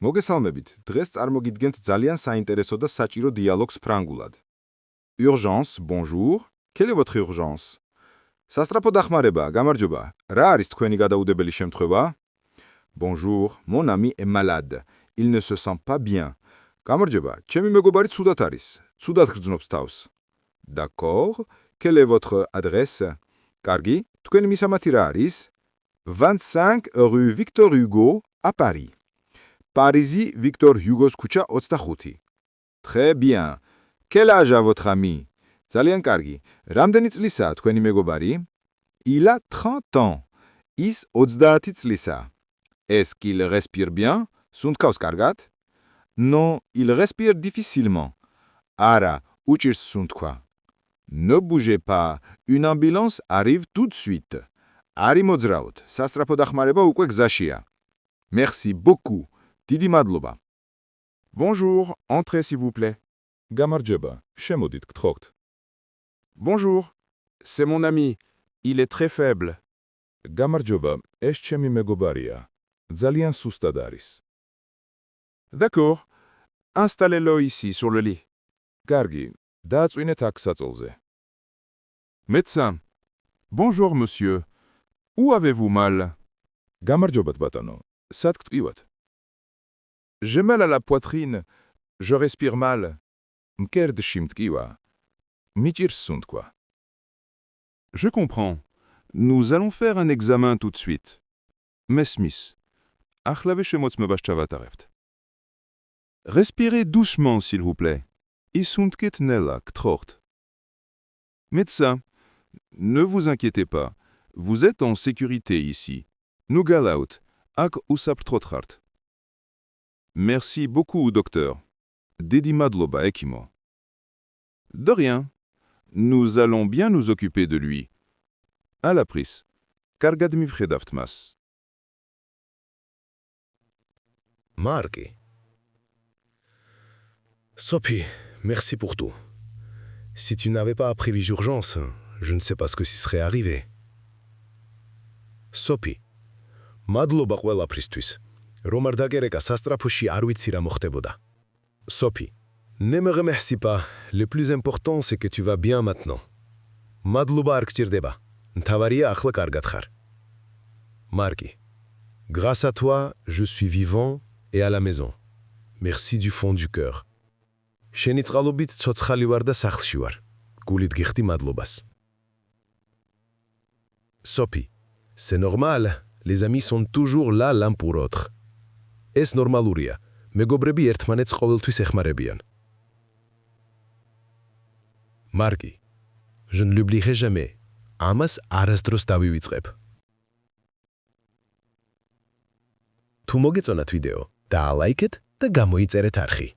მოგესალმებით, დღეს წარმოგიდგენთ ძალიან საინტერესო და საჭირო დიალოგს ფრანგულად. Urgence, bonjour. Quelle est votre urgence? სასწრაფო დახმარება, გამარჯობა. რა არის თქვენი გადაუდებელი შემთხვევა? Bonjour, mon ami est malade. Il ne se sent pas bien. გამარჯობა, ჩემი მეგობარი ცუდად არის. ცუდად გრძნობს თავს. D'accord. Quelle est votre adresse? კარგი, თქვენი მისამართი რა არის? 25 rue Victor Hugo, à Paris. Parizi Victor Hugo's kucha 25. Très bien. Quel âge a votre ami? ძალიან კარგი. რამდენი წლისაა თქვენი მეგობარი? Il a 30 ans. ის 30 წლისაა. Est-ce qu'il respire bien? სუნთქავს კარგად? Non, il respire difficilement. არა, უჭირს სუნთქვა. Ne bougez pas. Une ambulance arrive tout de suite. Არი მოძრაოთ. სასწრაფო დახმარება უკვე გზაშია. Merci beaucoup. დიდი მადლობა. Bonjour, entrez s'il vous plaît. გამარჯობა. შემოდით, გთხოვთ. Bonjour, c'est mon ami. Il est très faible. გამარჯობა. ეს ჩემი მეგობარია. ძალიან სუსტად არის. D'accord. Installez-le ici sur le lit. კარგი. დააწვინეთ აქ საწოლზე. Médecin. Bonjour monsieur. Où avez-vous mal? გამარჯობათ, ბატონო. სად გტკივათ? J'ai mal à la poitrine. Je respire mal. მკერდში მტკივა. მიჭირს სუნთქვა. Je comprends. Nous allons faire un examen tout de suite. Mesmis. Ახლავე შემოწმებას ჩავატარებთ. Respirez doucement s'il vous plaît. Ისუნთქეთ ნელა, გთხოვთ. Médecin. Ne vous inquiétez pas. Vous êtes en sécurité ici. Nu galaut. Ak უსაფრთხოდ ხართ. Merci beaucoup, docteur. Დიდი მადლობა, ექიმო. De rien. Nous allons bien nous occuper de lui. À la prise. Კარგად მივხედავთ მას. Marky. Sophie, merci pour tout. Si tu n'avais pas prévu d'urgence, je ne sais pas ce que s'y serait arrivé. Sophie. Madloba ყველაფრისთვის. რომ არ დაგერეკა სასტრაფოში არ ვიცი რა მოხდებოდა. Sophie. Ne me remercie pas. Le plus important c'est que tu vas bien maintenant. Madloba არ გჭირდება. მთავარია ახლა კარგად ხარ. Marky. Grâce à toi, je suis vivant et à la maison. Merci du fond du cœur. შენი წყალობით ცოცხალი ვარ და სახლში ვარ. გულით გიხდი მადლობას. Sophie. C'est normal. Les amis sont toujours là l'un pour l'autre. ეს ნორმალურია. მეგობრები ერთმანეთს ყოველთვის ეხმარებიან. Marky. Je ne l'oublierai jamais. ამას არასდროს დავივიწყებ. თუ მოგეწონათ ვიდეო, დაალაიქეთ და გამოიწერეთ არხი.